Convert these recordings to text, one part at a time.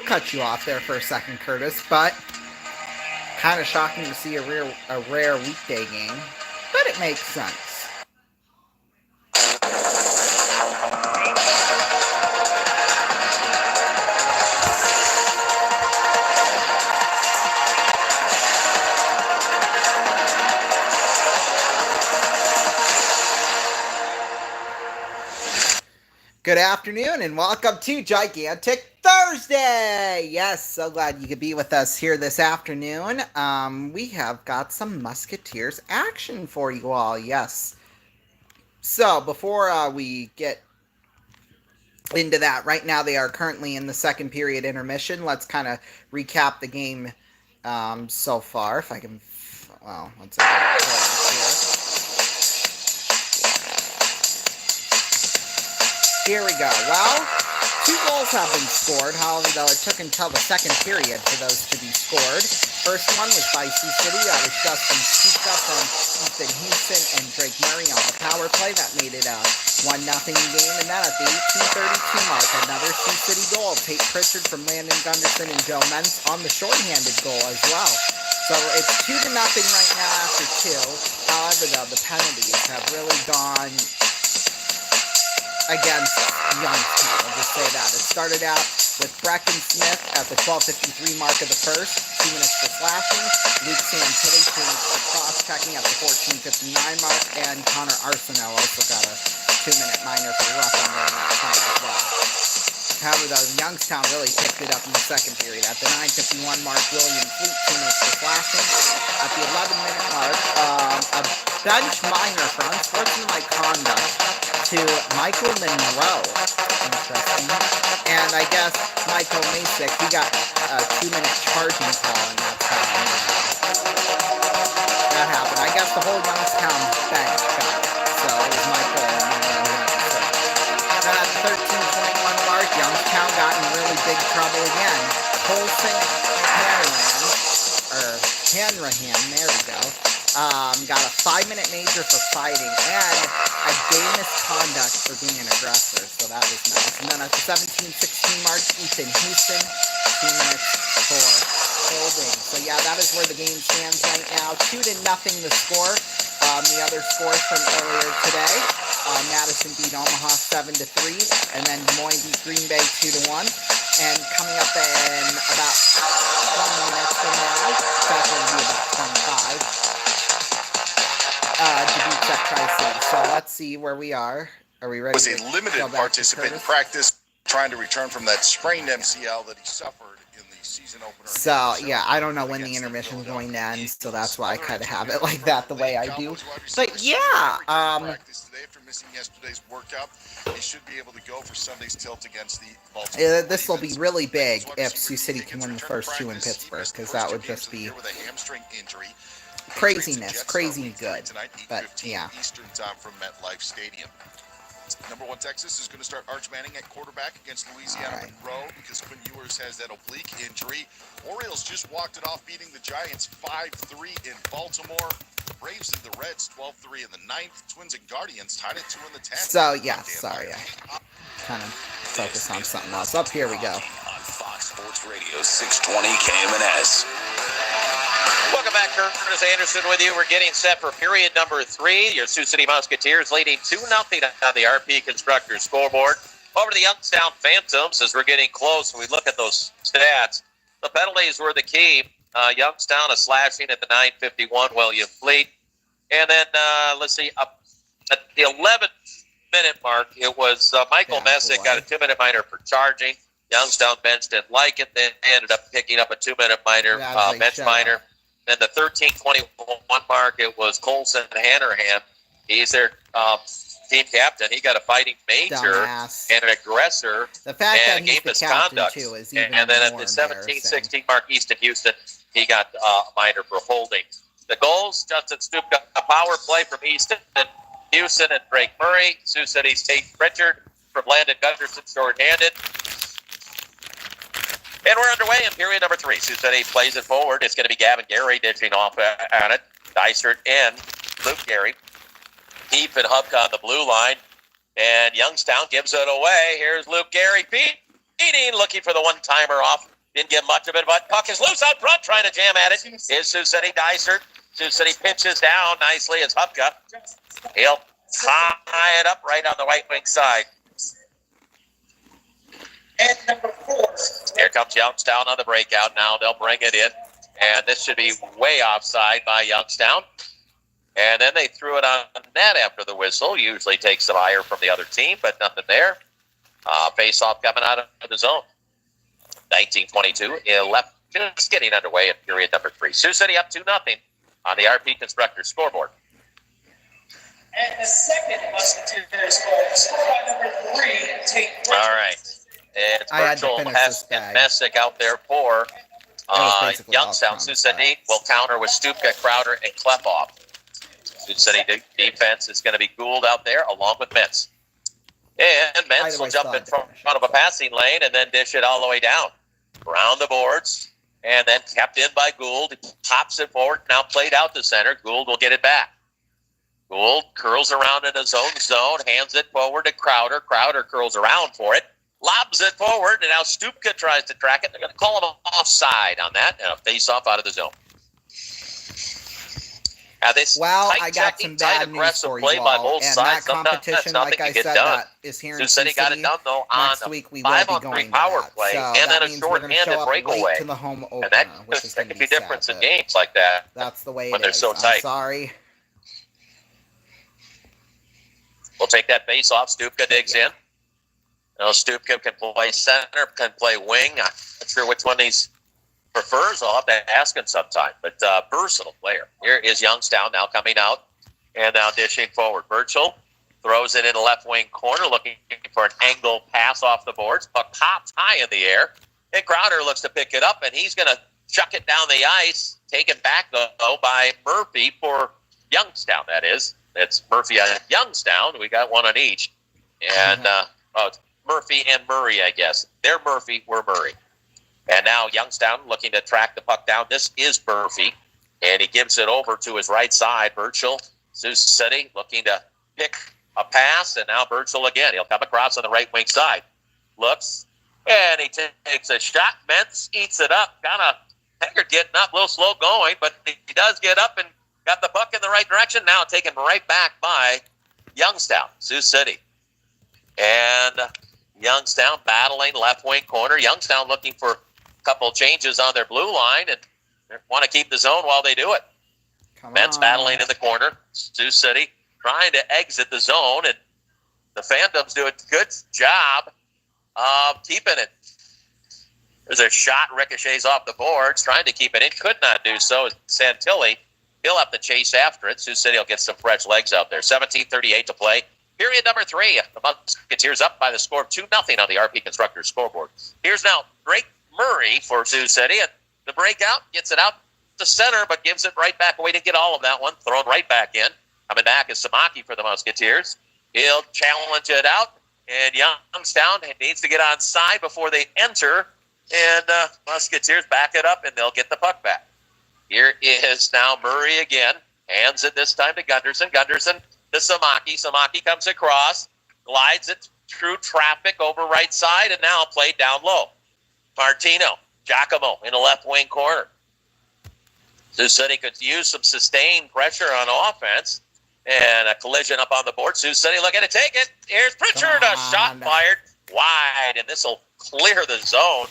cut you off there for a second, Curtis, but kind of shocking to see a rare weekday game, but it makes sense. Good afternoon and welcome to Gigantic Thursday! Yes, so glad you could be with us here this afternoon. We have got some Musketeers action for you all, yes. So, before we get into that, right now they are currently in the second period intermission. Let's kind of recap the game so far, if I can, well, let's see here. Here we go. Well, 2 goals have been scored. However, though, it took until the second period for those to be scored. First one was by Sioux City. That was Justin Stuka from Ethan Houston and Drake Murray on the power play. That made it a 1-0 game. And then at the 18:32 mark, another Sioux City goal. Tate Pritchard from Landon Gunderson and Joe Mentz on the shorthanded goal as well. So it's 2-0 right now after 2. However, though, the penalties have really gone against Youngstown. I'll just say that. It started out with Brecken Smith at the 12:53 mark of the first, 2 minutes for slashing. Luke Santilli, 2 minutes for cross-checking at the 14:59 mark, and Connor Arsenault also got a 2-minute minor for roughing during that time as well. However, though, Youngstown really picked it up in the second period. At the 9:51 mark, William Fleet, 2 minutes for flashing. At the 11-minute mark, a bench minor for unsportsmanlike conduct to Michael Monroe. Interesting. And I guess Michael Masick, he got a 2-minute charging call, and that's how that happened. I guess the whole Youngstown bench got it. So it was Michael Monroe. Then at the 13:21 mark, Youngstown got in really big trouble again. Colson Hanrahan, there we go. Got a 5-minute major for fighting and a game misconduct for being an aggressor, so that was nice. And then at the 17:16 mark, Ethan Houston, 2 minutes for holding. So yeah, that is where the game stands right now. 2-0 the score. The other scores from earlier today. Madison beat Omaha 7-3, and then Des Moines beat Green Bay 2-1. And coming up in about 20 minutes from now, that's going to be about 25. Dubuque at Tri-City. So let's see where we are. Are we ready? Was a limited participant in practice trying to return from that sprained MCL that he suffered in the season opener. So yeah, I don't know when the intermission is going to end, so that's why I kind of have it like that the way I do. But yeah, after missing yesterday's workout, he should be able to go for Sunday's tilt against the Baltimore. This will be really big if Sioux City can win the first 2 in Pittsburgh, because that would just be craziness, crazy good. But yeah. Eastern time from MetLife Stadium. Number 1 Texas is going to start Arch Manning at quarterback against Louisiana Monroe because Quinn Ewers has that oblique injury. Orioles just walked it off, beating the Giants 5-3 in Baltimore. Braves and the Reds 12-3 in the 9th. Twins and Guardians tied at 2 in the 10th. So yeah, sorry, I kind of focus on something else. Up here we go. On Fox Sports Radio 620 KMNS. Welcome back, Curtis Anderson with you. We're getting set for period number 3. Your Sioux City Musketeers leading 2-0 on the RP Constructors scoreboard. Over to the Youngstown Phantoms as we're getting close. We look at those stats. The penalties were the key. Youngstown a slashing at the 9:51, William Fleet. And then, let's see, at the 11-minute mark, it was Michael Messick got a 2-minute minor for charging. Youngstown bench didn't like it. Then ended up picking up a 2-minute minor, bench minor. Then the 13:21 mark, it was Colson Hanrahan. He's their team captain. He got a fighting major and an aggressor. The fact and that he's the captain, too, is even and then more at the 17:16 mark, Easton Houston, he got a minor for holding. The goals, Justin Stoop got a power play from Easton, Houston and Drake Murray. Sioux City's Tate Pritchard from Landon Gunderson, shorthanded. And we're underway in period number 3. Sioux City plays it forward. It's going to be Gavin Gary ditching off at it. Dysert and Luke Gary. Heath and Hubka on the blue line. And Youngstown gives it away. Here's Luke Gary beating, looking for the one-timer off Didn't get much of it, but puck is loose out front, trying to jam at it. Is Sioux City Dysert. Sioux City pitches down nicely. It's Hupka. He'll tie it up right on the right wing side. And number 4. Here comes Youngstown on the breakout now. They'll bring it in. And this should be way offside by Youngstown. And then they threw it on net after the whistle. Usually takes some ire from the other team, but nothing there. Face-off coming out of the zone. 19-22. Left just getting underway in period number 3. Sioux City up 2-0 on the RP Constructors scoreboard. And the second Musketeers goal, scored by number 3, Tate. All right. It's I had to Virgil, finish Hess, this bag. and Messick out there for was basically Youngstown. all Sioux from City will counter with Stupka, Crowder, and Klepoff. Sioux City defense is going to be Gould out there along with Mentz. And Mentz will jump in front of a passing lane and then dish it all the way down. Around the boards, and then kept in by Gould. He pops it forward, now played out to center. Gould will get it back. Gould curls around in his own zone, hands it forward to Crowder. Crowder curls around for it, lobs it forward, and now Stupka tries to track it. They're going to call him offside on that, and a face-off out of the zone. Well, I got some bad news for you all, and that competition, like I said, that is here in Sioux City. Got it done, though, on next week we will be going to power that. play, So and then that a means we're going to show short-handed up breakaway. late to the home opener, And that which is going to could be be difference sad, in games like that. That's the way when it they're is. so I'm tight. sorry. We'll take that face off. Stupka digs in. Now Stupka can play center, can play wing. I'm not sure which one he's prefers. I'll have to ask him sometime. But versatile player. Here is Youngstown now coming out and now dishing forward. Virgil throws it in the left wing corner, looking for an angle pass off the boards. Puck pops high in the air. And Crowder looks to pick it up, and he's going to chuck it down the ice. Taken back, though, by Murphy for Youngstown, that is. It's Murphy and Youngstown. We got one on each. And it's Murphy and Murray, I guess. They're Murphy, we're Murray. And now Youngstown looking to track the puck down. This is Murphy. And he gives it over to his right side. Birchall, Sioux City, looking to pick a pass. And now Birchall again. He'll come across on the right wing side. Looks, and he takes a shot. Mentz eats it up. Kind of Haggard getting up, a little slow going, but he does get up and got the puck in the right direction. Now taken right back by Youngstown, Sioux City. And Youngstown battling left wing corner. Youngstown looking for a couple changes on their blue line and want to keep the zone while they do it. Mentz battling in the corner. Sioux City trying to exit the zone, and the Phantoms do a good job of keeping it. There's a shot, ricochets off the boards, trying to keep it in. Could not do so. Santilli, he'll have to chase after it. Sioux City will get some fresh legs out there. 17:38 to play. Period number 3. The Musketeers up by the score of 2-0 on the RP Constructors scoreboard. Here's now Drake Murray for Sioux City. And the breakout gets it out to center, but gives it right back away. Didn't get all of that one. Thrown right back in. Coming back is Samaki for the Musketeers. He'll challenge it out. And Youngstown needs to get on side before they enter. And Musketeers back it up, and they'll get the puck back. Here is now Murray again. Hands it this time to Gunderson. Gunderson to Samaki. Samaki comes across, glides it through traffic over right side, and now played down low. Martino, Giacomo in the left wing corner. Sioux City could use some sustained pressure on offense. And a collision up on the board. Sioux City looking to take it. Here's Pritchard. A shot fired wide, and this will clear the zone.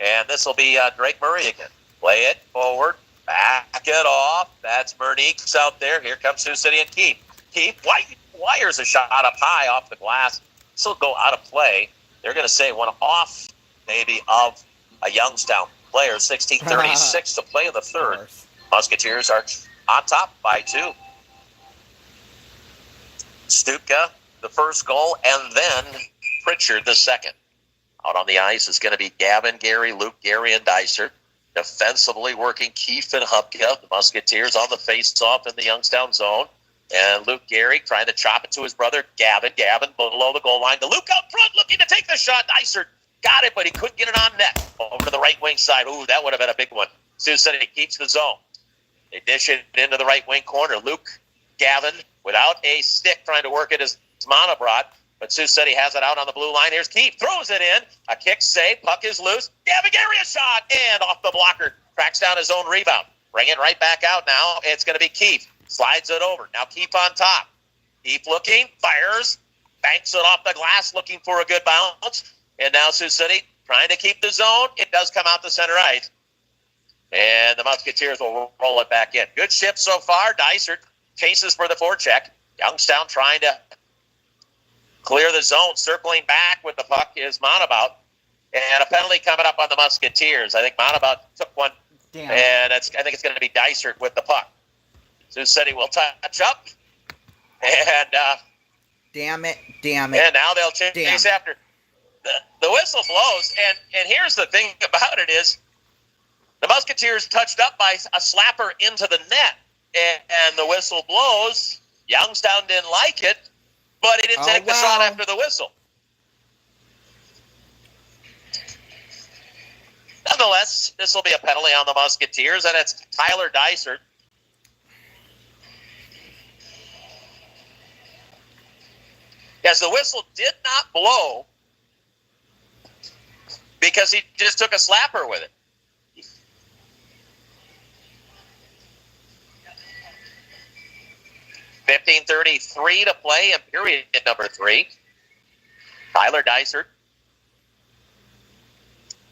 And this will be Drake Murray again. Play it forward. Back it off. That's Merniques out there. Here comes Sioux City and Keith. Keith wires a shot up high off the glass. This will go out of play. They're going to say one off, maybe, of a Youngstown player. 16:36 to play in the third. Musketeers are on top by 2. Stupka, the first goal, and then Pritchard, the second. Out on the ice is going to be Gavin Gary, Luke Gary, and Dysert. Defensively working Keefe and Hupka. The Musketeers on the face-off in the Youngstown zone. And Luke Gary trying to chop it to his brother Gavin. Gavin below the goal line to Luke out front, looking to take the shot. Dysert got it, but he couldn't get it on net. Over to the right wing side. Ooh, that would have been a big one. Sioux City keeps the zone. They dish it into the right wing corner. Luke Gavin without a stick trying to work it as Mana brought, But Sioux City has it out on the blue line. Here's Keefe, throws it in. A kick save, puck is loose. Gavagari shot, and off the blocker. Tracks down his own rebound. Bring it right back out now. It's going to be Keefe. Slides it over. Now Keefe on top. Keefe looking, fires, banks it off the glass, looking for a good bounce. And now Sioux City trying to keep the zone. It does come out to center ice. And the Musketeers will roll it back in. Good shift so far. Dysert chases for the forecheck. Youngstown trying to clear the zone. Circling back with the puck is Monabout. And a penalty coming up on the Musketeers. I think Monabout took one. Damn. And I think it's going to be Dysert with the puck. Sioux City will touch up. And Damn it. Damn it. and now they'll chase after. The whistle blows. And here's the thing about it is the Musketeers touched up by a slapper into the net. And the whistle blows. Youngstown didn't like it, but he didn't take the shot after the whistle. Nonetheless, this will be a penalty on the Musketeers, and it's Tyler Dysert. Yes, the whistle did not blow because he just took a slapper with it. .15:33 to play in period number 3. Tyler Dysert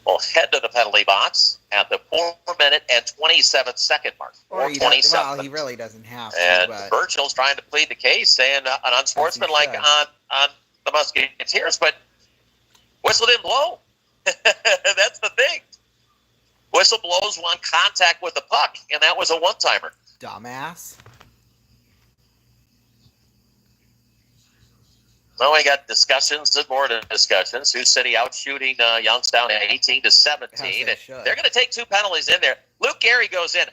will head to the penalty box at the 4-minute and 27-second mark. Or he, well, he really doesn't have to. And but Virgil's trying to plead the case, saying an unsportsmanlike on the Musketeers, but whistle didn't blow. That's the thing. Whistle blows on contact with the puck, and that was a one-timer. Dumbass. Well, we got discussions and more discussions. Sioux City out shooting Youngstown 18-17. They're going to take 2 penalties in there. Luke Gary goes in.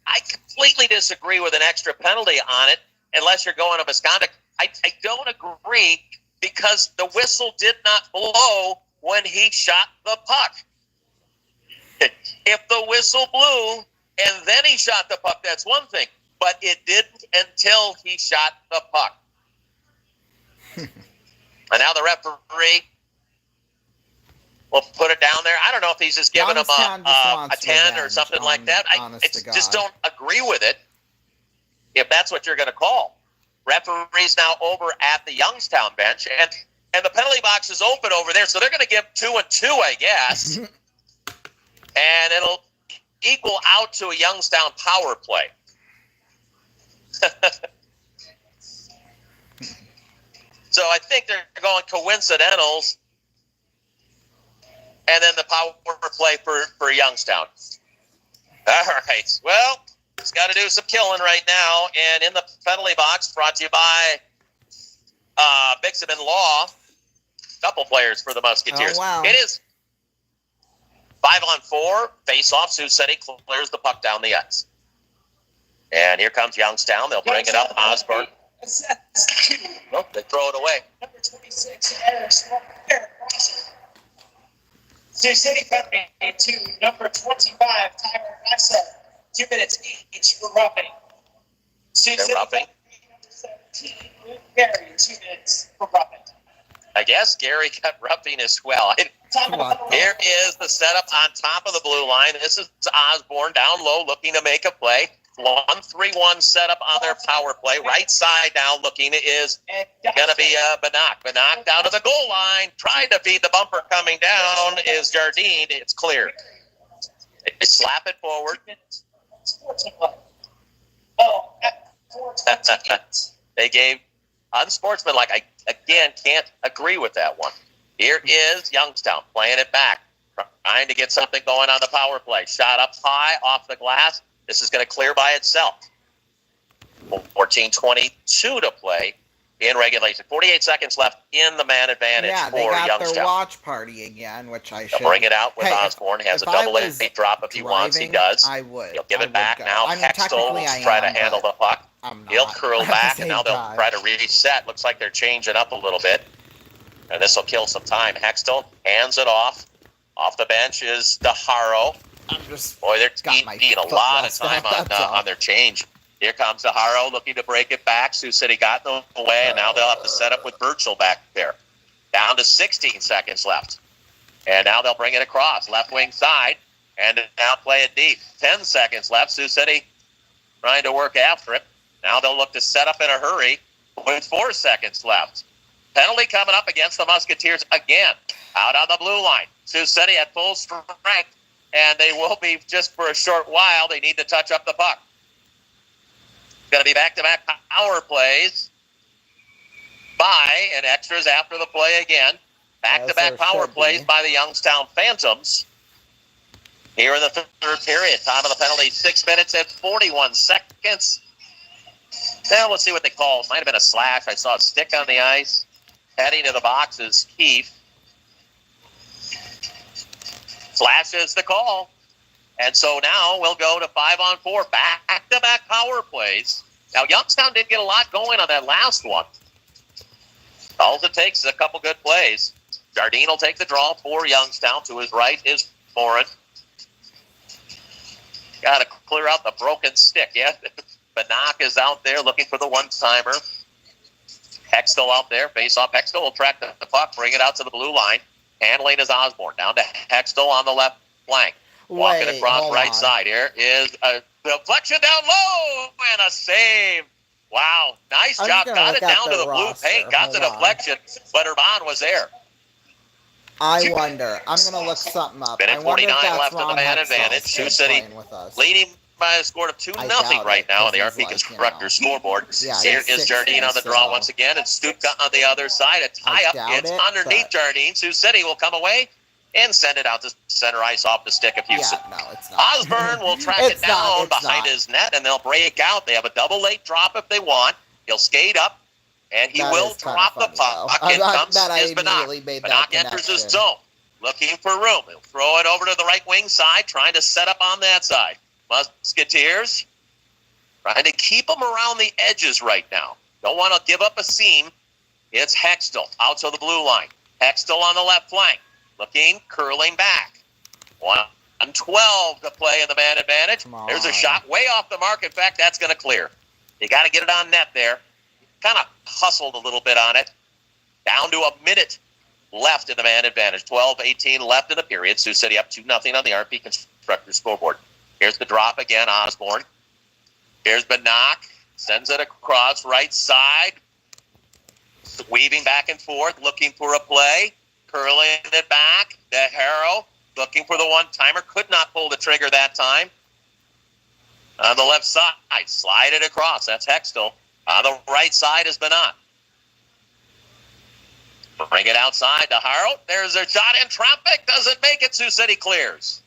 I completely disagree with an extra penalty on it unless you're going to misconduct. I don't agree because the whistle did not blow when he shot the puck. If the whistle blew and then he shot the puck, that's one thing. But it didn't until he shot the puck. And now the referee will put it down there. I don't know if he's just giving him a 10 or something like that. I just don't agree with it if that's what you're going to call. Referee's now over at the Youngstown bench, and the penalty box is open over there, so they're going to give 2 and 2, I guess. And it'll equal out to a Youngstown power play. So I think they're going coincidentals, and then the power play for Youngstown. All right. Well, it's got to do some killing right now. And in the penalty box, brought to you by Bixham and Law, couple players for the Musketeers. Oh, wow. It is 5-on-4, face-off. Sioux City clears the puck down the ice. And here comes Youngstown. They'll bring it up. Osborne. Nope, they throw it away. Number 26, Eric Crosser. Sioux City penalty to number 25, Tyler Dysert. 2 minutes each for roughing. Sioux City roughing. Number 17, Luke Gary, 2 minutes for roughing. I guess Gary got roughing as well. Here is the setup on top of the blue line. This is Osborne down low looking to make a play. 1-3-1 setup on their power play. Right side now looking is going to be Banach. Banach down to the goal line. Trying to feed the bumper coming down is Jardine. It's clear. They slap it forward. They gave unsportsmanlike. I, again, can't agree with that one. Here is Youngstown playing it back. Trying to get something going on the power play. Shot up high off the glass. This is going to clear by itself. 14:22 to play in regulation. 48 seconds left in the man advantage for Youngstown. Yeah, they got their watch party again, which I should. They'll bring it out with Osborne. Has a double A drop if he wants. He does. I would. He'll give it back now. Hextall will try to handle the puck. He'll curl back, and now they'll try to reset. Looks like they're changing up a little bit. And this will kill some time. Hextall hands it off. Off the bench is DeHaro. Boy, they're eating a lot of time on their change. Here comes DeHaro looking to break it back. Sioux City got them away, and now they'll have to set up with Virgil back there. Down to 16 seconds left. And now they'll bring it across. Left wing side. And now play it deep. 10 seconds left. Sioux City trying to work after it. Now they'll look to set up in a hurry with 4 seconds left. Penalty coming up against the Musketeers again. Out on the blue line. Sioux City at full strength. And they will be just for a short while. They need to touch up the puck. It's going to be back-to-back power plays. By and extras after the play again. Back-to-back power plays by the Youngstown Phantoms. Here in the third period. Time of the penalty, 6 minutes and 41 seconds. Now let's see what they call. It might have been a slash. I saw a stick on the ice. Heading to the box is Keefe. Slash is the call. And so now we'll go to 5-on-4. Back-to-back power plays. Now Youngstown did get a lot going on that last one. All it takes is a couple good plays. Jardine will take the draw for Youngstown. To his right is Foreign. Got to clear out the broken stick. Yeah, Banach is out there looking for the one-timer. Hextall out there. Face off. Hextall will track the puck, bring it out to the blue line. Handling is Osborne. Down to Hextall on the left flank. Walking across right side. Here is a deflection down low and a save. Wow, nice job. Got it down to the blue paint. Got the deflection, but Urban was there. I wonder. I'm going to look something up. Minute 49 left in the man advantage. Sioux City leading by a score of 2-0 right now on the RP Constructors scoreboard. Here is Jardine on the draw once again, and Stuka on the other side. A tie-up. It's underneath Jardine. Sioux City will come away and send it out to center ice off the stick of Houston. No, it's not. Osborne will track it down behind his net, and they'll break out. They have a double late drop if they want. He'll skate up, and he will drop the puck. In comes Banach. Banach enters his zone, looking for room. He'll throw it over to the right wing side, trying to set up on that side. Musketeers trying to keep them around the edges right now. Don't want to give up a seam. It's Hextall out to the blue line. Hextall on the left flank. Looking, curling back. 1:12 to play in the man advantage. There's a shot way off the mark. In fact, that's going to clear. You got to get it on net there. Kind of hustled a little bit on it. Down to a minute left in the man advantage. 12-18 left in the period. Sioux City up 2-0 on the RP Constructors scoreboard. Here's the drop again, Osborne. Here's Banach. Sends it across right side. Weaving back and forth, looking for a play. Curling it back. The Harrow looking for the one-timer. Could not pull the trigger that time. On the left side, slide it across. That's Hextall. On the right side is Banach. Bring it outside to Harrow. There's a shot in traffic. Doesn't make it. Sioux City clears.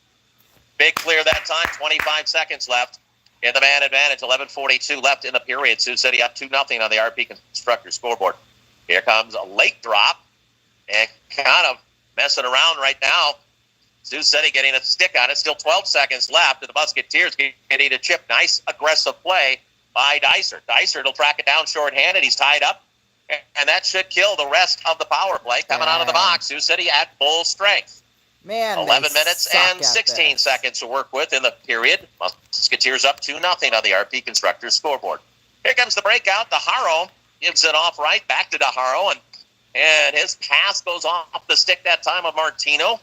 Big clear that time. 25 seconds left in the man advantage. 11:42 left in the period. Sioux City up 2-0 on the RP Constructors scoreboard. Here comes a late drop. And kind of messing around right now. Sioux City getting a stick on it. Still 12 seconds left. And the Musketeers getting a chip. Nice aggressive play by Dicer. Dicer will track it down shorthanded. He's tied up. And that should kill the rest of the power play coming out of the box. Sioux City at full strength. 11 minutes and 16 seconds to work with in the period. Musketeers up 2-0 on the RP Constructors scoreboard. Here comes the breakout. The Harrow gives it off right back to DeHaro, and his pass goes off the stick that time of Martino.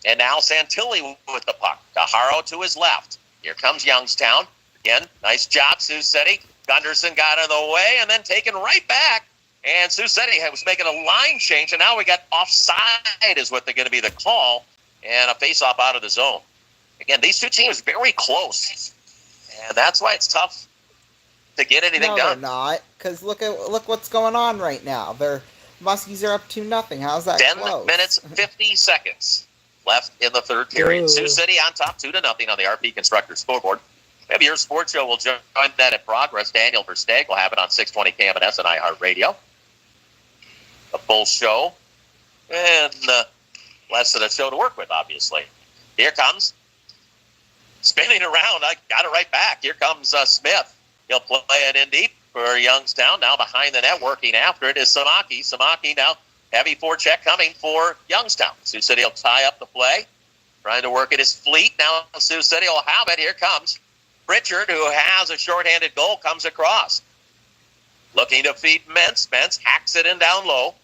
And now Santilli with the puck. DeHaro to his left. Here comes Youngstown. Again, nice job, Sioux City. Gunderson got in the way and then taken right back. And Sioux City was making a line change, and now we got offside is what they're going to be the call, and a face-off out of the zone. Again, these two teams very close, and that's why it's tough to get anything done. No, they're not, because look what's going on right now. Muskies are up 2-0. How's that 10 close? minutes, 50 seconds left in the third period. Sioux City on top, 2-0 on the RP Constructors scoreboard. Maybe your sports show will join that in progress. Daniel Versteeg will have it on 620 KMNS and iHeartRadio. A full show and less than a show to work with, obviously. Here comes spinning around. I got it right back. Here comes Smith. He'll play it in deep for Youngstown. Now behind the net, working after it is Samaki. Samaki now heavy forecheck coming for Youngstown. Sioux City will tie up the play. Trying to work it is Fleet. Now Sioux City will have it. Here comes Pritchard, who has a shorthanded goal, comes across. Looking to feed Mentz. Mentz hacks it in down low.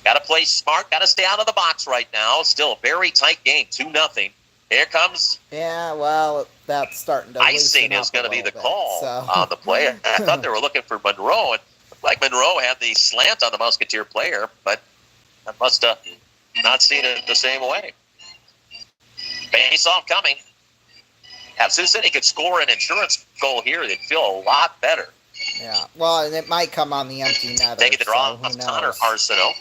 Got to play smart. Got to stay out of the box right now. Still a very tight game, 2-0. Here comes. Yeah, well, that's starting to icing loosen up is going to be the bit, call so. on the play. I thought they were looking for Monroe, and looked like Monroe had the slant on the Musketeer player, but I must have not seen it the same way. Face-off coming. If Sioux City could score an insurance goal here, they'd feel a lot better. Yeah, well, and it might come on the empty netter. Taking the draw so of Connor Arsenault.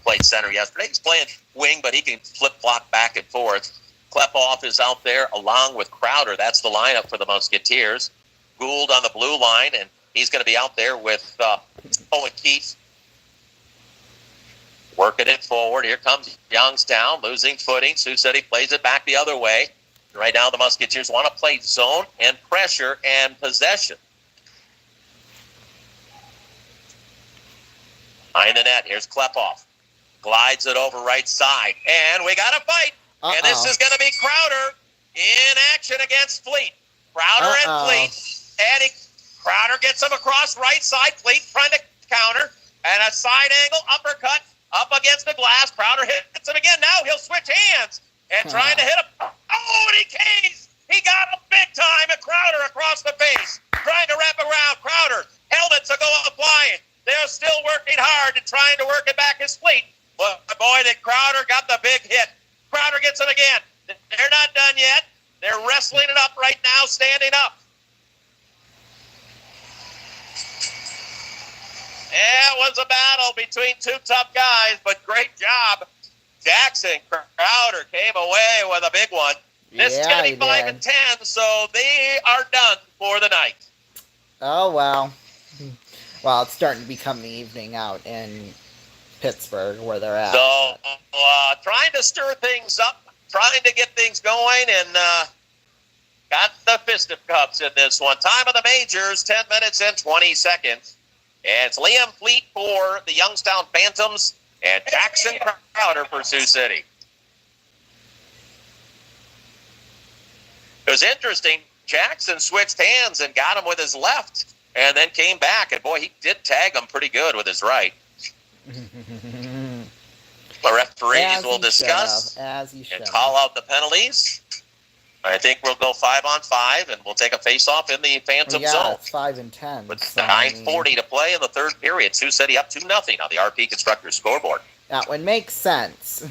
Played center yesterday. He's playing wing, but he can flip-flop back and forth. Klepoff is out there along with Crowder. That's the lineup for the Musketeers. Gould on the blue line, and he's going to be out there with Owen Keith. Working it forward. Here comes Youngstown, losing footing. Sioux City plays it back the other way. Right now, the Musketeers want to play zone and pressure and possession. Behind the net, here's Klepoff. Glides it over right side. And we got a fight. And this is going to be Crowder in action against Fleet. Crowder and Fleet. And Crowder gets him across right side. Fleet trying to counter. And a side angle uppercut up against the glass. Crowder hits him again. Now he'll switch hands. And trying to hit him. Oh, and he cased. He got him big time. And Crowder across the face. Trying to wrap around. Crowder held it to go flying. They're still working hard and trying to work it back as Fleet. But boy, did Crowder got the big hit. Crowder gets it again. They're not done yet. They're wrestling it up right now, standing up. Yeah, it was a battle between two tough guys, but great job. Jackson Crowder came away with a big one. This is going to be 5 and 10, so they are done for the night. Oh, well. Well, it's starting to become the evening out in Pittsburgh where they're at. So, trying to stir things up, trying to get things going, and got the fisticuffs in this one. Time of the majors, 10 minutes and 20 seconds. And it's Liam Fleet for the Youngstown Phantoms and Jackson Crowder for Sioux City. It was interesting. Jackson switched hands and got him with his left and then came back. And, boy, he did tag him pretty good with his right. The referees will discuss and call out the penalties. I think we'll go 5-on-5, and we'll take a face-off in the Phantom zone. It's 5 and 10. With 9:40 to play in the third period. Sioux City up 2-0 on the RP Constructors scoreboard. That one makes sense.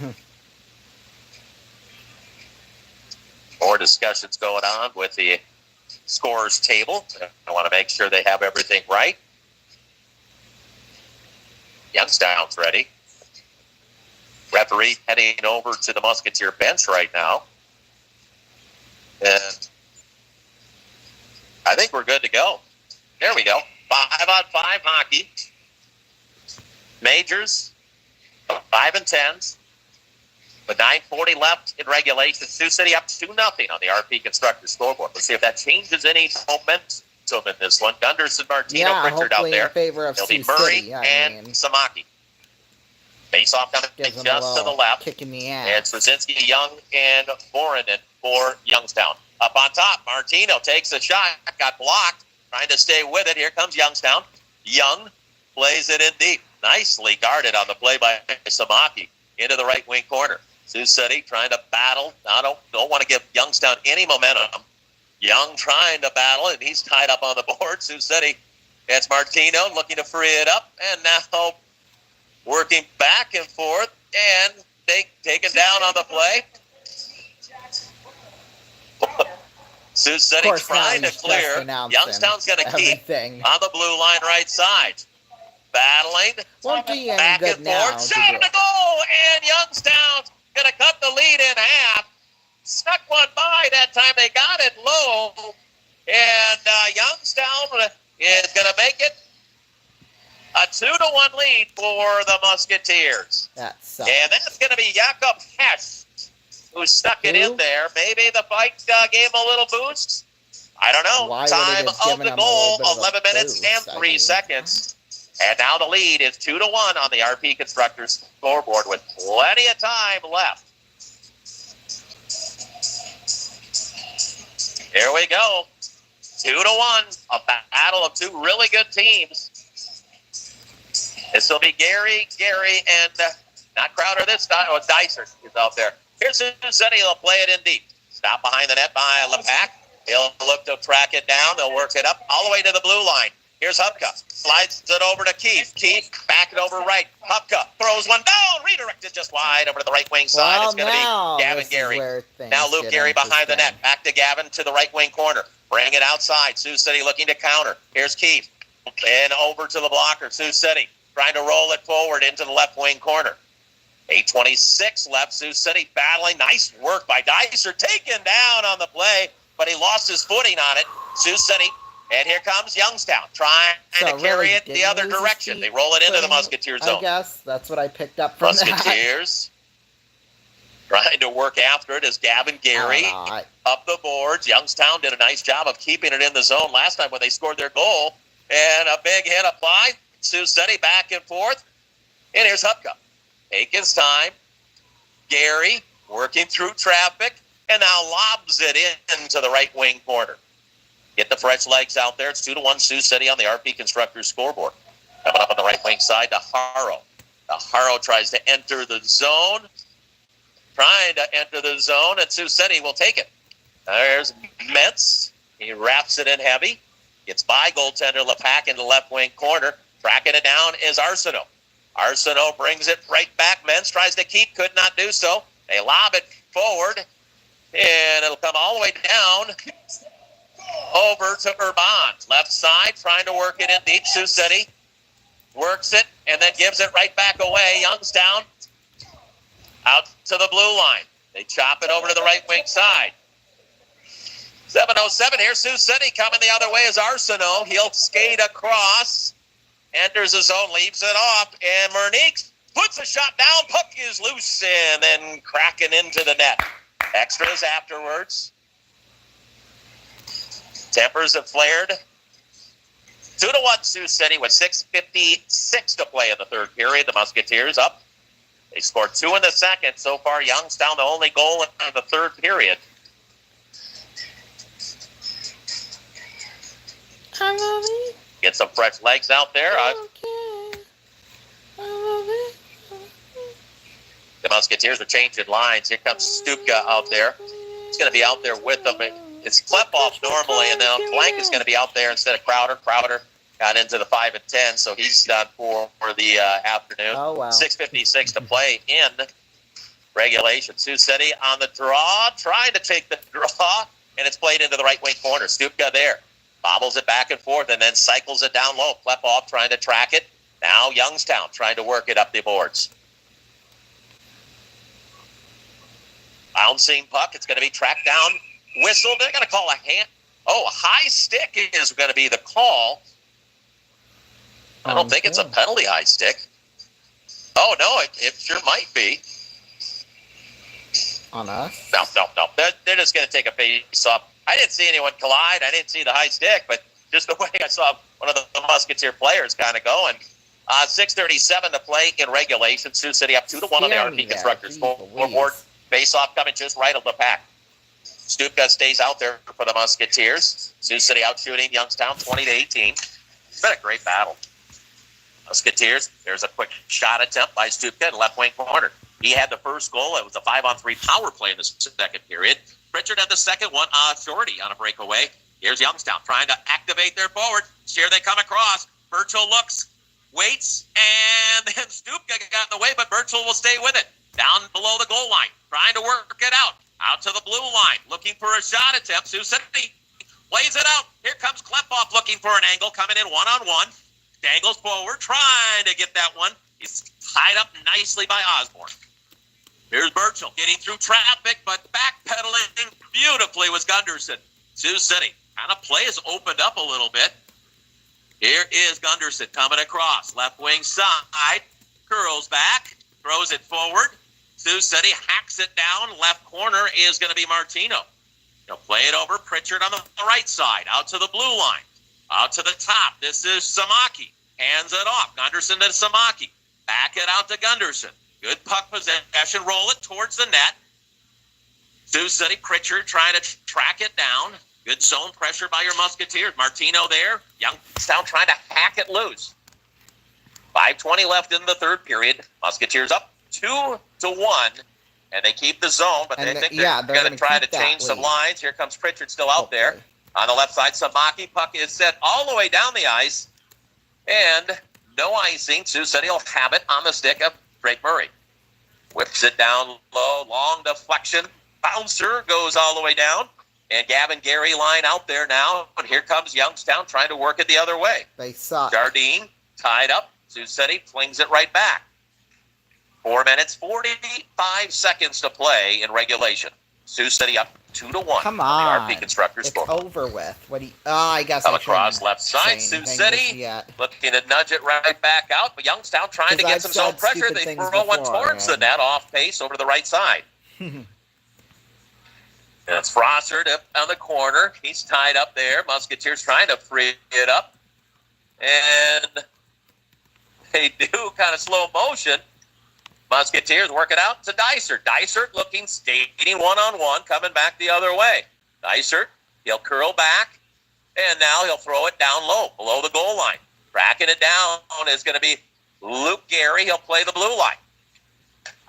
More discussions going on with the scorers table. I want to make sure they have everything right. Youngstown's ready. Referee heading over to the Musketeer bench right now. And I think we're good to go. There we go. 5-on-5 hockey. Majors, 5 and 10s. With 9:40 left in regulation, Sioux City up 2-0 on the RP Constructors scoreboard. Let's see if that changes any momentum in this one. Gunderson, Martino, Pritchard out there. In favor of It'll be Sioux Murray City, and Samaki. Face-off coming just to the left. Kick in the ass. And Straczynski, Young, and Boranen for Youngstown. Up on top, Martino takes a shot, got blocked, trying to stay with it. Here comes Youngstown. Young plays it in deep. Nicely guarded on the play by Samaki into the right wing corner. Sioux City trying to battle. I don't want to give Youngstown any momentum. Young trying to battle, and he's tied up on the board. Sioux City, it's Martino looking to free it up, and now working back and forth and taken down on the play. Sioux City trying to clear. Youngstown's going to keep on the blue line right side. Battling. Back and forth. Shot to goal. And Youngstown's going to cut the lead in half. Snuck one by that time. They got it low. And Youngstown is going to make it a 2-1 lead for the Musketeers. That sucks. And that's going to be Jakob Hess, who stuck it in there. Maybe the fight gave him a little boost. I don't know. Time of the goal, 11 minutes and 3 seconds. And now the lead is 2-1 on the RP Constructors scoreboard with plenty of time left. Here we go. 2-1. A battle of two really good teams. This will be Gary, and Not Crowder this time. Oh, Dicer is out there. Here's Sioux City. They'll play it in deep. Stop behind the net by LePac. He'll look to track it down. They'll work it up all the way to the blue line. Here's Hupka. Slides it over to Keith. Keith back it over right. Hupka throws one down. Redirected just wide over to the right wing side. Well, it's going to be Gavin Gary. Now Luke Gary behind the net. Back to Gavin to the right wing corner. Bring it outside. Sioux City looking to counter. Here's Keith. And over to the blocker. Sioux City trying to roll it forward into the left wing corner. 8:26 left. Sioux City battling. Nice work by Dicer. Taken down on the play, but he lost his footing on it. Sioux City. And here comes Youngstown trying to carry it the other direction. They roll it into the Musketeer zone. I guess that's what I picked up from Musketeers trying to work after it as Gavin Gary up the boards. Youngstown did a nice job of keeping it in the zone last time when they scored their goal. And a big hit applied. Sioux City back and forth. And here's Hupka. Take his time. Gary working through traffic. And now lobs it into the right wing corner. Get the fresh legs out there. It's 2-1 Sioux City on the RP Constructors scoreboard. Coming up on the right wing side to Haro. Haro tries to enter the zone. And Sioux City will take it. There's Mentz. He wraps it in heavy. Gets by goaltender LePac in the left wing corner. Tracking it down is Arsenault. Arsenault brings it right back. Mentz tries to keep, could not do so. They lob it forward, and it'll come all the way down over to Urban. Left side, trying to work it in deep. Sioux City works it and then gives it right back away. Youngstown out to the blue line. They chop it over to the right wing side. 7:07 here. Sioux City coming the other way is Arsenault. He'll skate across, enters the zone, leaves it off, and Mernique puts a shot down. Puck is loose and then cracking into the net. Extras afterwards. Tempers have flared. 2-1 Sioux City with 6:56 to play in the third period. The Musketeers up. They scored 2 in the second. So far, Youngstown the only goal in the third period. Get some fresh legs out there. The Musketeers are changing lines. Here comes Stupka out there. He's going to be out there with them. It's Klepoff normally, and then Blank is going to be out there instead of Crowder. Crowder got into the 5 and 10, so he's done for the afternoon. Oh, wow. 6:56 to play in regulation. Sioux City on the draw, trying to take the draw, and it's played into the right wing corner. Stupka there. Bobbles it back and forth and then cycles it down low. Klepoff trying to track it. Now Youngstown trying to work it up the boards. Bouncing puck. It's going to be tracked down. Whistle. They're going to call a hand. Oh, a high stick is going to be the call. I don't think it's a penalty high stick. Oh, no, it sure might be. On us? No. They're just going to take a face off. I didn't see anyone collide. I didn't see the high stick, but just the way I saw one of the Musketeer players kind of going. 6:37 to play in regulation. Sioux City up 2-1 on the RP Constructors scoreboard. Face-off coming just right of the pack. Stupka stays out there for the Musketeers. Sioux City out shooting Youngstown 20-18. It's been a great battle. Musketeers, there's a quick shot attempt by Stupka in left wing corner. He had the first goal. It was a 5-on-3 power play in the second period. Pritchard had the second one, Shorty on a breakaway. Here's Youngstown trying to activate their forward. Here they come across. Birchall looks, waits, and then Stupka got in the way, but Birchall will stay with it. Down below the goal line, trying to work it out. Out to the blue line, looking for a shot attempt. Sioux City plays it out. Here comes Klepoff looking for an angle, coming in one-on-one. Dangles forward, trying to get that one. He's tied up nicely by Osborne. Here's Birchall getting through traffic, but backpedaling beautifully was Gunderson. Sioux City kind of play has opened up a little bit. Here is Gunderson coming across. Left wing side, curls back, throws it forward. Sioux City hacks it down. Left corner is going to be Martino. He'll play it over. Pritchard on the right side, out to the blue line. Out to the top. This is Samaki. Hands it off. Gunderson to Samaki. Back it out to Gunderson. Good puck possession. Roll it towards the net. Sioux City, Pritchard trying to track it down. Good zone pressure by your Musketeers. Martino there. Youngstown trying to hack it loose. 5:20 left in the third period. Musketeers up 2-1, and they keep the zone, but they think they're going to try to change some lines. Here comes Pritchard still out there. On the left side, Samaki. Puck is set all the way down the ice, and no icing. Sioux City will have it on the stick of Drake Murray. Whips it down low, long deflection. Bouncer goes all the way down. And Gavin Gary line out there now. And here comes Youngstown trying to work it the other way. They suck. Jardine tied up. Sioux City flings it right back. 4 minutes, 45 seconds to play in regulation. Sioux City up 2-1. Come on. The RP Constructors it's score. Over with. What do you... Oh, I guess Come I across left side. Sioux City looking to nudge it right back out. But Youngstown trying to get some zone pressure. They throw one towards the net off pace over to the right side. And it's Frossard up on the corner. He's tied up there. Musketeers trying to free it up. And they do kind of slow motion. Musketeers work it out to Dysert. Dysert looking, skating one-on-one, coming back the other way. Dysert, he'll curl back, and now he'll throw it down low, below the goal line. Tracking it down is going to be Luke Gary. He'll play the blue line.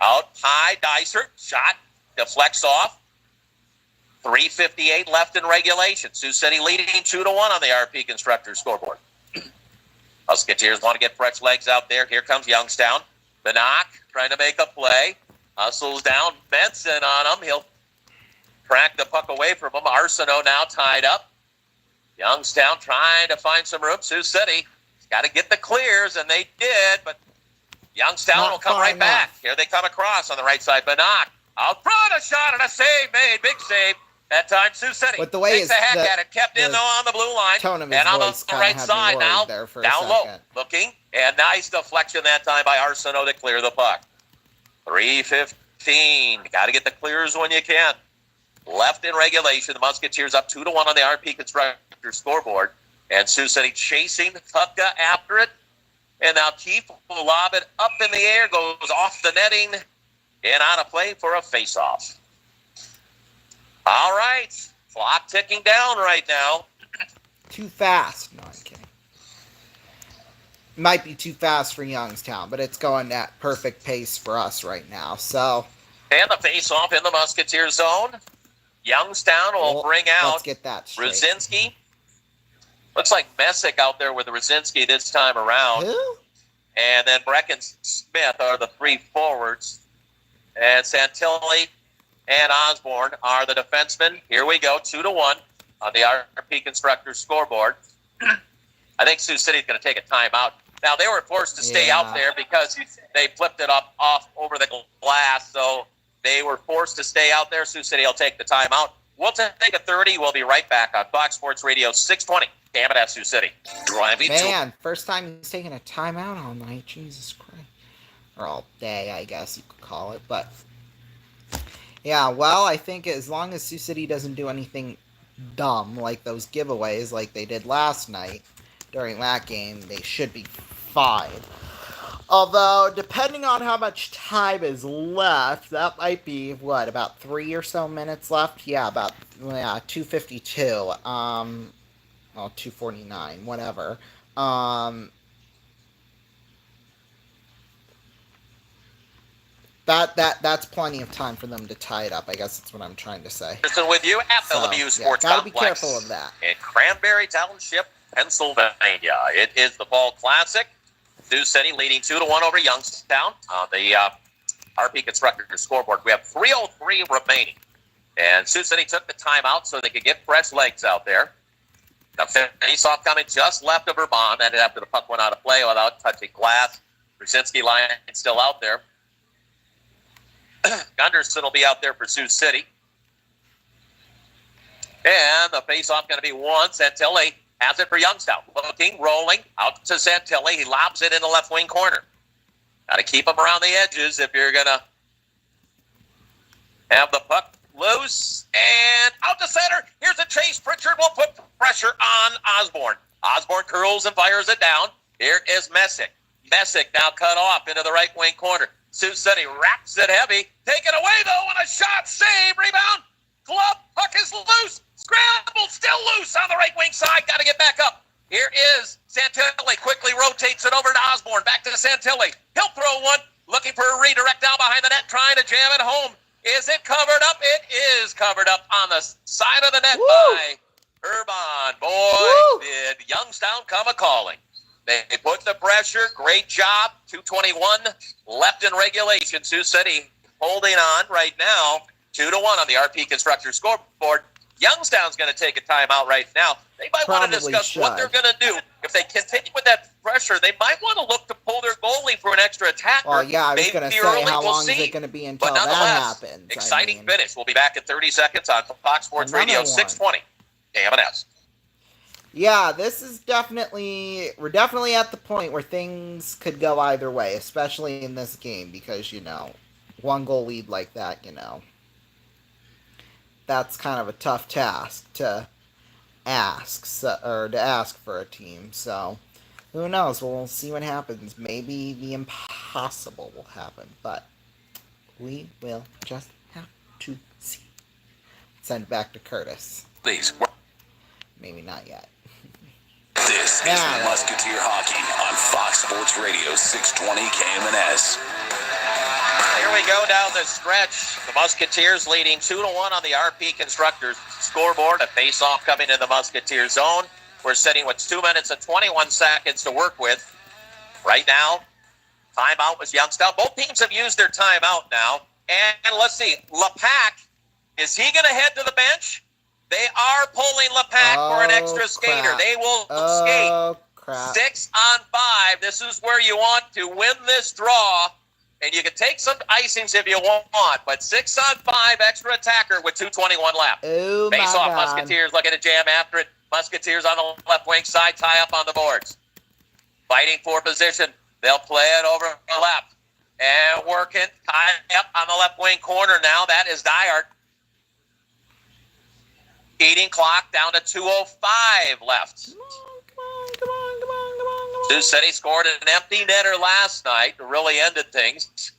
Out high, Dysert, shot, deflects off. 3:58 left in regulation. Sioux City leading 2-1 on the RP Constructors scoreboard. Musketeers want to get fresh legs out there. Here comes Youngstown. Benock trying to make a play. Hustles down Benson on him. He'll track the puck away from him. Arsenault now tied up. Youngstown trying to find some room. Sioux City got to get the clears, and they did, but Youngstown will come right back. Here they come across on the right side. Benock out front, a shot and a save made. Big save. That time, Sioux City but the way takes a hack at it, kept in though on the blue line, and on the right side now, down low, looking, and nice deflection that time by Arsenault to clear the puck. 3:15, got to get the clears when you can. Left in regulation, the Musketeers up 2-1 on the RP Constructors scoreboard, and Sioux City chasing Tupka after it, and now Keefe will lob it up in the air, goes off the netting, and on a play for a face-off. All right. Clock ticking down right now. Too fast. No, I'm kidding. Might be too fast for Youngstown, but it's going at perfect pace for us right now. So. And the face-off in the Musketeer zone. Youngstown will bring out let's get that straight. Brzezinski. Looks like Messick out there with Brzezinski this time around. Who? And then Brecken Smith are the three forwards. And Santilli and Osborne are the defensemen. Here we go, 2-1 on the RP Constructors scoreboard. I think Sioux City is going to take a timeout. Now, they were forced to stay out there because they flipped it off over the glass, so they were forced to stay out there. Sioux City will take the timeout. We'll take a 30. We'll be right back on Fox Sports Radio 620. Damn it, Sioux City. Driving Man, first time he's taking a timeout all night. Jesus Christ. Or all day, I guess you could call it, but... Yeah, well, I think as long as Sioux City doesn't do anything dumb, like those giveaways like they did last night during that game, they should be fine. Although, depending on how much time is left, that might be, what, about 3 or so minutes left? Yeah, about 2:52. Well, 2:49, whatever. That's plenty of time for them to tie it up. I guess that's what I'm trying to say. With you at the Lemieux Sports gotta Complex. Be careful of that. In Cranberry Township, Pennsylvania. It is the Fall Classic. Sioux City leading 2-1 over Youngstown on the RP Constructors scoreboard. We have 3:03 remaining. And Sioux City took the timeout so they could get fresh legs out there. The face-off coming just left of Vermont. Ended after the puck went out of play without touching glass. Brzezinski line still out there. Gunderson will be out there for Sioux City. And the face-off going to be one. Santilli has it for Youngstown. Looking, rolling, out to Santilli. He lobs it in the left wing corner. Got to keep him around the edges if you're going to have the puck loose. And out to center. Here's a chase. Pritchard will put pressure on Osborne. Osborne curls and fires it down. Here is Messick. Messick now cut off into the right wing corner. Sioux City wraps it heavy. Taken away, though, on a shot. Save. Rebound. Glove. Puck is loose. Scramble. Still loose on the right wing side. Got to get back up. Here is Santilli. Quickly rotates it over to Osborne. Back to Santilli. He'll throw one. Looking for a redirect down behind the net, trying to jam it home. Is it covered up? It is covered up on the side of the net by Urban. Boy, did Youngstown come a-calling. They put the pressure. Great job. 2:21 left in regulation. Sioux City holding on right now. 2-1 on the RP Constructor scoreboard. Youngstown's going to take a timeout right now. They might want to discuss what they're going to do. If they continue with that pressure, they might want to look to pull their goalie for an extra attacker. Well, yeah, I was going to say, how long is it going to be until that happens? Exciting finish. We'll be back in 30 seconds on Fox Sports Radio 620 KMNS. Yeah, this is we're definitely at the point where things could go either way, especially in this game, because, one goal lead like that, that's kind of a tough task to ask for a team. So, who knows? We'll see what happens. Maybe the impossible will happen, but we will just have to see. Send it back to Curtis. Please. Maybe not yet. This is Musketeer Hockey on Fox Sports Radio 620 KMNS. Here we go down the stretch. The Musketeers leading 2-1 on the RP Constructors scoreboard. A face-off coming in the Musketeer zone. We're sitting with 2 minutes and 21 seconds to work with. Right now, timeout was Youngstown. Both teams have used their timeout now. And let's see, LePac, is he going to head to the bench? They are pulling LePac for an extra skater. They will skate 6 on 5. This is where you want to win this draw. And you can take some icings if you want, but 6 on 5 extra attacker with 2:21 left. Oh, face off, Musketeers looking to jam after it. Musketeers on the left wing side, tie up on the boards. Fighting for position. They'll play it over the left. And working, tie up on the left wing corner now. That is Dyart. Eating clock down to 2:05 left. Come on. Sioux City scored an empty netter last night to really ended things.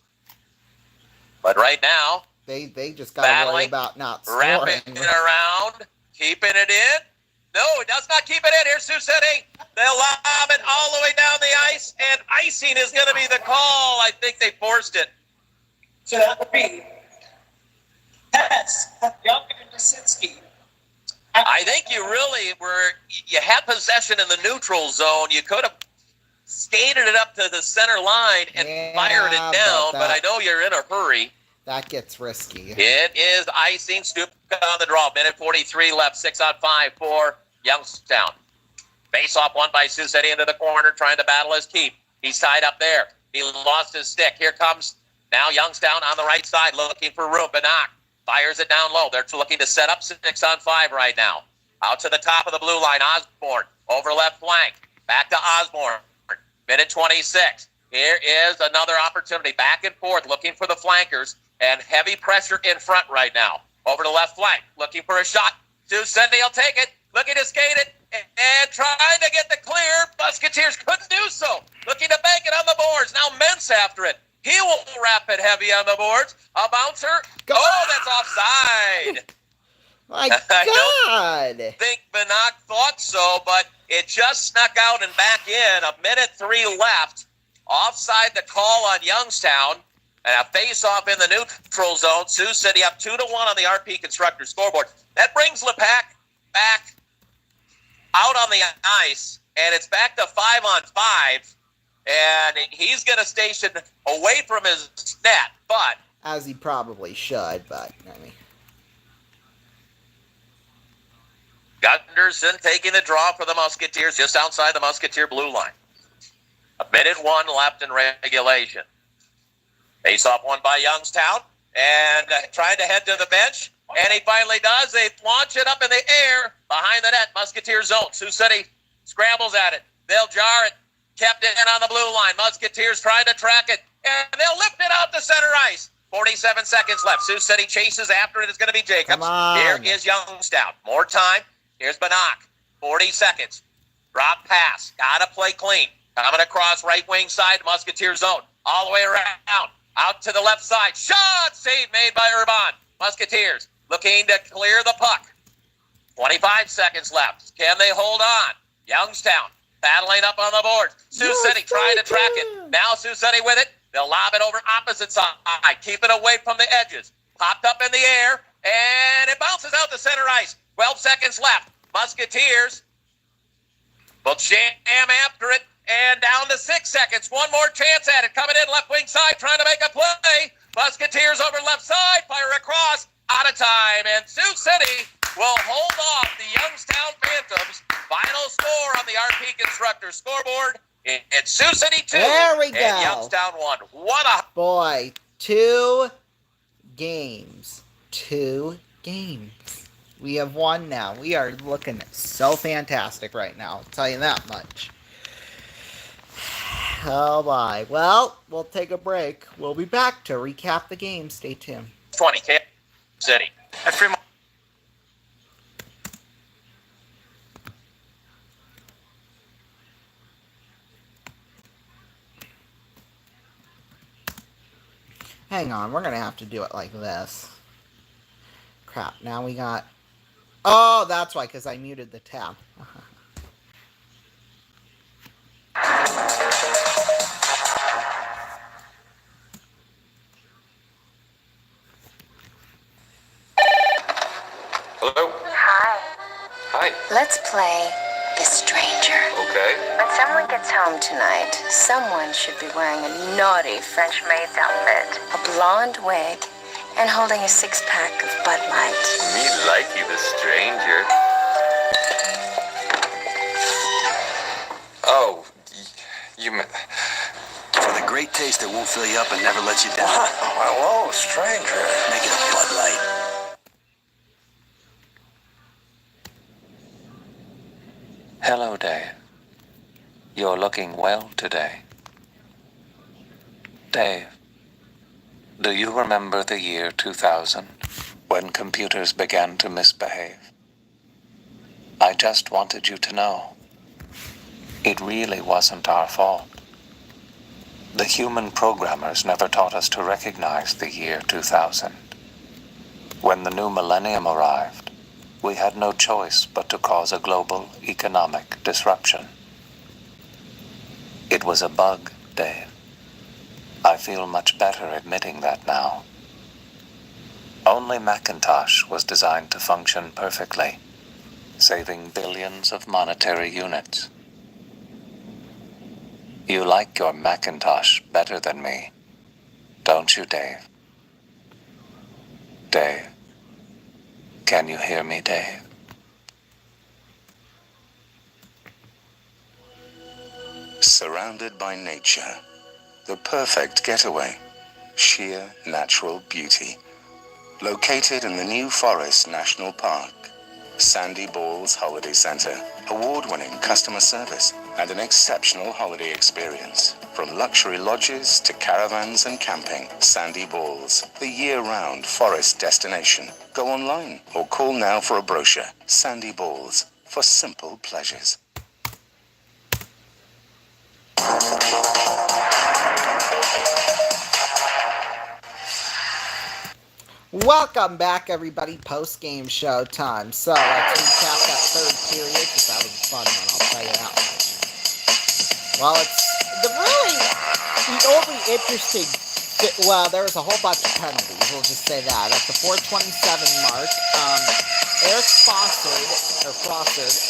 But right now, they just got to worry about not scoring. Wrapping it around, keeping it in. No, it does not keep it in. Here's Sioux City. They'll lob it all the way down the ice, and icing is going to be the call. I think they forced it. So that would be Hess, Young, and Jasinski. I think you had possession in the neutral zone. You could have skated it up to the center line and fired it down, but I know you're in a hurry. That gets risky. It is icing. Stupic on the draw. Minute 43 left. 6 on 5 for Youngstown. Face off one by Sioux City into the corner, trying to battle his keep. He's tied up there. He lost his stick. Here comes now Youngstown on the right side, looking for room. Banach fires it down low. They're looking to set up 6 on 5 right now. Out to the top of the blue line, Osborne over left flank. Back to Osborne. Minute 26. Here is another opportunity. Back and forth, looking for the flankers. And heavy pressure in front right now. Over the left flank, looking for a shot. Sioux City will take it. Looking to skate it. And trying to get the clear. Musketeers couldn't do so. Looking to bank it on the boards. Now Mintz after it. He will wrap it heavy on the boards. A bouncer. That's offside. My God. I don't think Banach thought so, but it just snuck out and back in. A minute 3 left. Offside the call on Youngstown. And a face-off in the neutral zone. Sioux City up 2-1 on the RP Constructor scoreboard. That brings LePac back out on the ice, and it's back to 5 on 5. And he's going to station away from his net, but... As he probably should, but, I mean... Gunderson taking the draw for the Musketeers just outside the Musketeer blue line. A minute 1 left in regulation. Face-off one by Youngstown, and trying to head to the bench, and he finally does. They launch it up in the air behind the net, Musketeer zone. Sioux City scrambles at it. They'll jar it. Kept it in on the blue line. Musketeers trying to track it, and they'll lift it out to center ice. 47 seconds left. Sioux City chases after it. It's going to be Jacobs. Here is Youngstown. More time. Here's Banach. 40 seconds. Drop pass. Got to play clean. Coming across right wing side, Musketeer zone. All the way around. Out to the left side. Shot! Save made by Urban. Musketeers looking to clear the puck. 25 seconds left. Can they hold on? Youngstown battling up on the board. Sioux City trying to track it. Now Sioux City with it. They'll lob it over opposite side. Keep it away from the edges. Popped up in the air, and it bounces out to center ice. 12 seconds left. Musketeers will jam after it, and down to 6 seconds. One more chance at it. Coming in left wing side, trying to make a play. Musketeers over left side, fire across. Out of time, and Sioux City will hold off the Youngstown Phantoms. Final score on the RP Constructors scoreboard. It's Sioux City 2 There we go. and Youngstown 1. What a... Boy, 2 games. 2 games. We have won now. We are looking so fantastic right now. I'll tell you that much. Oh my. Well, we'll take a break. We'll be back to recap the game. Stay tuned. 20 Kansas City. At Fremont. Hang on, we're gonna have to do it like this. Crap, now we got... Oh, that's why, because I muted the tab. Hello? Hi. Hi. Let's play The Stranger. Okay. When someone gets home tonight, someone should be wearing a naughty French maid's outfit, a blonde wig, and holding a 6-pack of Bud Light. Me like you, the stranger. Oh, you meant... For the great taste that won't fill you up and never let you down. Hello, stranger. Make it a Bud Light. Hello, Dave. You're looking well today. Dave, do you remember the year 2000, when computers began to misbehave? I just wanted you to know, it really wasn't our fault. The human programmers never taught us to recognize the year 2000. When the new millennium arrived, we had no choice but to cause a global economic disruption. It was a bug, Dave. I feel much better admitting that now. Only Macintosh was designed to function perfectly, saving billions of monetary units. You like your Macintosh better than me, don't you, Dave? Dave? Can you hear me, Dave? Surrounded by nature, the perfect getaway, sheer natural beauty. Located in the New Forest National Park, Sandy Balls Holiday Center, award-winning customer service and an exceptional holiday experience. From luxury lodges to caravans and camping, Sandy Balls, the year-round forest destination. Go online or call now for a brochure. Sandy Balls, for simple pleasures. Welcome back, everybody. Post-game show time. So, let's recap that third period, because that was a fun one, I'll tell you that much. Well, it's the only interesting... Well, there was a whole bunch of penalties, we'll just say that. At the 4:27 mark, Eric Fossard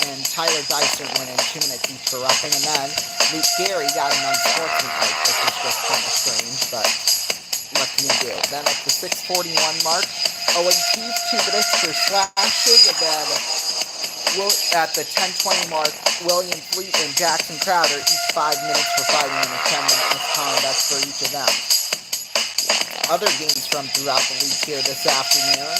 and Tyler Dyser went in 2 minutes each for roughing, and then Luke Gary got an unsportsmanlike, which is just kind of strange, but... what can you do? Then at the 6:41 mark, Owen Keith 2 minutes for slashing, and then at the 10:20 mark, William Fleet and Jackson Crowder each 5 minutes for fighting in a 10-minute misconduct for each of them. Other games from throughout the league here this afternoon,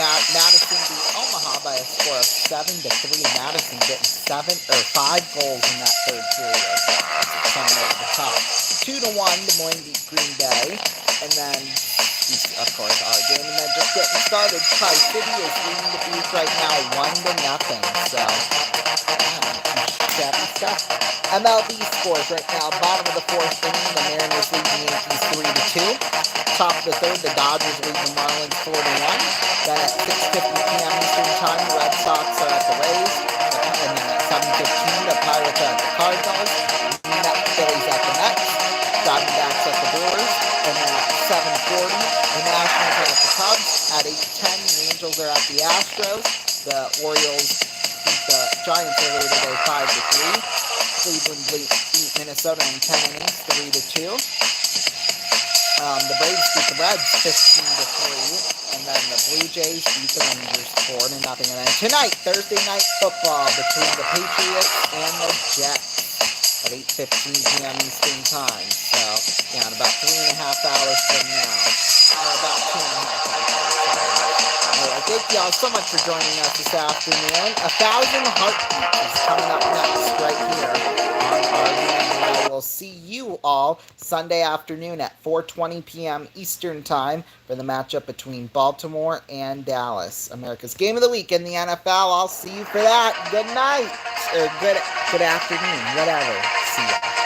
Madison beat Omaha by a score of 7-3. Madison getting 5 goals in that third period, coming over the top. 2-1, Des Moines beat Green Bay, and then, of course, our game, and then just getting started, Tri-City is leading the Bees right now 1-0, so, crappy stuff. MLB scores right now, bottom of the 4th inning, the Mariners lead the Yankees 3-2. Top of the 3rd, the Dodgers lead the Marlins 4-1. Then at 6:50 p.m. Eastern Time, the Red Sox are at the Rays, and then at 7:15, the Pirates are at the Cardinals, Phillies at the Mets, Diamondbacks at the The Nationals are at the Cubs at 8:10. The Angels are at the Astros. The Orioles beat the Giants earlier today 5-3. Cleveland beat Minnesota in 10 innings 3-2. The Braves beat the Reds 15-3. And then the Blue Jays beat the Rangers 4-0. And then tonight, Thursday night football between the Patriots and the Jets at 8:15 p.m. Eastern Time. So, yeah, in about 3.5 hours from now. Or about 2.5 hours. Sorry. Thank y'all so much for joining us this afternoon. 1,000 Heartbeats is coming up next right here on RVN. I will see you all Sunday afternoon at 4:20 p.m. Eastern Time for the matchup between Baltimore and Dallas. America's Game of the Week in the NFL. I'll see you for that. Good night. Or good afternoon. Whatever. See ya.